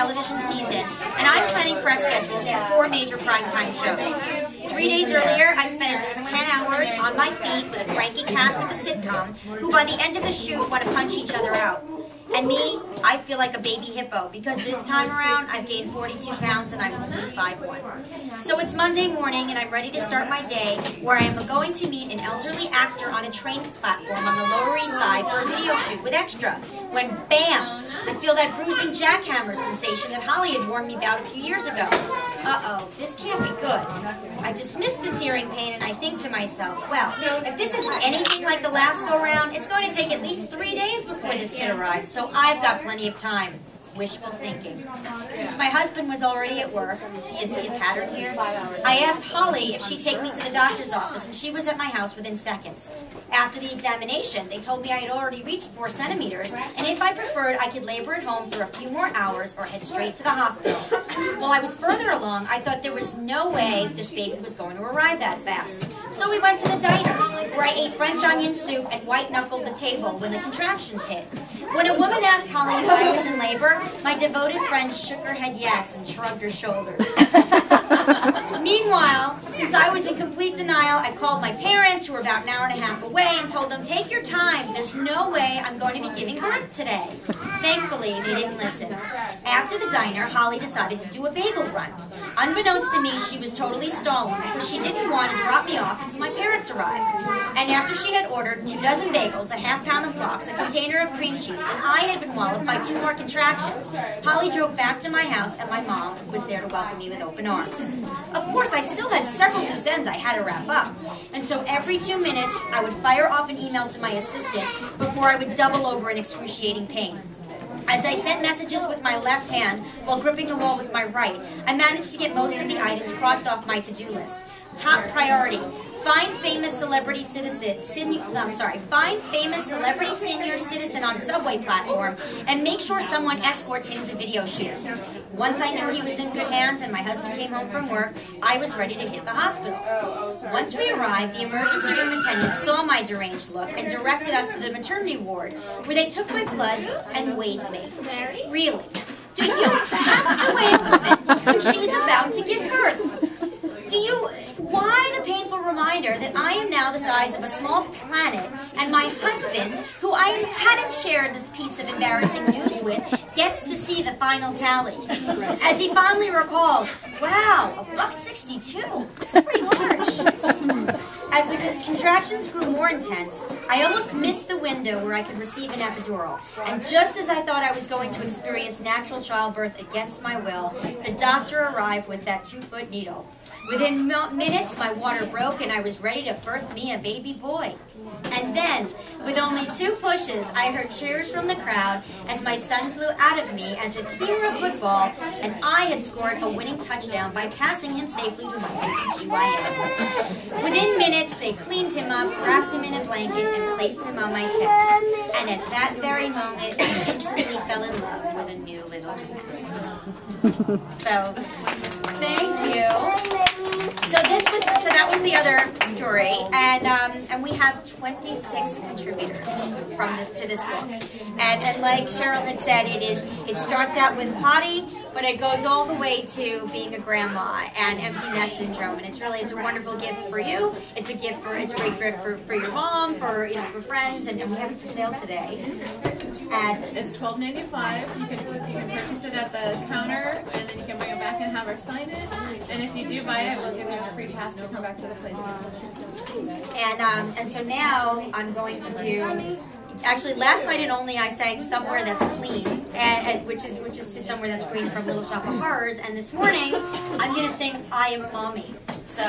television season, and I'm planning press schedules for 4 major primetime shows. 3 days earlier, I spent at least 10 hours on my feet with a cranky cast of a sitcom, who by the end of the shoot want to punch each other out. And me, I feel like a baby hippo, because this time around, I've gained 42 pounds and I'm only 5'1". So it's Monday morning, and I'm ready to start my day, where I am going to meet an elderly actor on a train platform on the Lower East Side for a video shoot with Extra, when BAM! I feel that bruising jackhammer sensation that Holly had warned me about a few years ago. Uh-oh, this can't be good. I dismiss the searing pain and I think to myself, well, if this is anything like the last go-round, it's going to take at least 3 days before this kid arrives, so I've got plenty of time. Wishful thinking. Since my husband was already at work, do you see a pattern here? I asked Holly if she'd take me to the doctor's office, and she was at my house within seconds. After the examination, they told me I had already reached 4 centimeters, and if I preferred, I could labor at home for a few more hours or head straight to the hospital. While I was further along, I thought there was no way this baby was going to arrive that fast. So we went to the diner, where I ate French onion soup and white-knuckled the table when the contractions hit. When a woman asked Holly if I was in labor, my devoted friend shook her head yes and shrugged her shoulders. Meanwhile, since I was in complete denial, I called my parents, who were about an hour and a half away, and told them, take your time, there's no way I'm going to be giving birth today. Thankfully, they didn't listen. After the diner, Holly decided to do a bagel run. Unbeknownst to me, she was totally stalling because she didn't want to drop me off until my parents arrived. And after she had ordered 2 dozen bagels, a half-pound of lox, a container of cream cheese, and I had been walloped by 2 more contractions, Holly drove back to my house, and my mom was there to welcome me with open arms. Of course, I still had several loose ends I had to wrap up, and so every 2 minutes, I would fire off an email to my assistant before I would double over in excruciating pain. As I sent messages with my left hand while gripping the wall with my right, I managed to get most of the items crossed off my to-do list. Top priority: find famous celebrity senior citizen on subway platform and make sure someone escorts him to video shoot. Once I knew he was in good hands and my husband came home from work, I was ready to hit the hospital. Once we arrived, the emergency room attendant saw my deranged look and directed us to the maternity ward, where they took my blood and weighed me. Really? Do you have to weigh a woman when she's about to give birth? Why the painful reminder that I am now the size of a small planet, and my husband, who I hadn't shared this piece of embarrassing news with, gets to see the final tally? As he fondly recalls, wow, $1.62. That's pretty large. As the contractions grew more intense, I almost missed the window where I could receive an epidural. And just as I thought I was going to experience natural childbirth against my will, the doctor arrived with that 2-foot needle. Within minutes, my water broke and I was ready to birth me a baby boy. And then, with only 2 pushes, I heard cheers from the crowd as my son flew out of me as if he were a football and I had scored a winning touchdown by passing him safely to my GYN. Within minutes, they cleaned him up, wrapped him in a blanket, and placed him on my chest. And at that very moment, I instantly fell in love with a new little baby. So, thank you. So that was the other story, and we have 26 contributors to this book, and like Cheryl had said, it starts out with potty, but it goes all the way to being a grandma and empty nest syndrome, and it's a wonderful gift for you. It's a great gift for your mom, for friends, and we have it for sale today. And it's $12.95. You can purchase it at the counter, and then you can bring it back and have her sign it. And if you do buy it, we'll give you a free pass to come back to the place again. And so now I'm going to do. Actually, last night I sang Somewhere That's Clean, which is to Somewhere That's Clean from Little Shop of Horrors, and this morning I'm going to sing I Am Mommy. So.